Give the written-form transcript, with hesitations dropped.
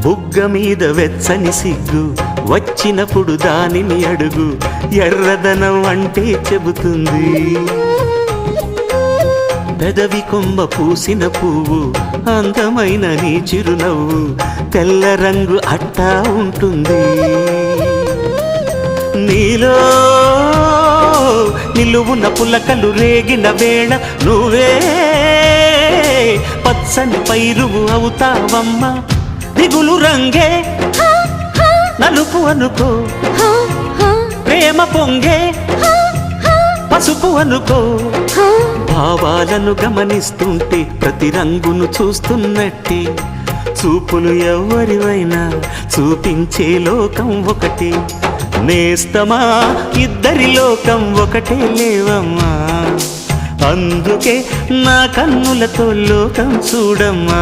బుగ్గ మీద వెచ్చని సిగ్గు వచ్చినప్పుడు దానిని అడుగు, ఎర్రదనం అంటే చెబుతుంది. పెదవి కొమ్మ పూసిన పువ్వు అందమైన నీ చిరునవ్వు, తెల్ల రంగు అట్టా ఉంటుంది. నీలో నిలువున పులకలు రేగిన వేళ నువ్వే పచ్చని పైరువు అవుతావమ్మా. దిగులు రంగే నలుపు అనుకో, ప్రేమ పొంగే పసుపు అనుకో. భావాలను గమనిస్తుంటే ప్రతి రంగును చూస్తున్నట్టే, చూపులు ఎవరివైనా చూపించే లోకం ఒకటి. నేస్తమా ఇద్దరి లోకం ఒకటే లేవమ్మా, అందుకే నా కన్నులతో లోకం చూడమ్మా.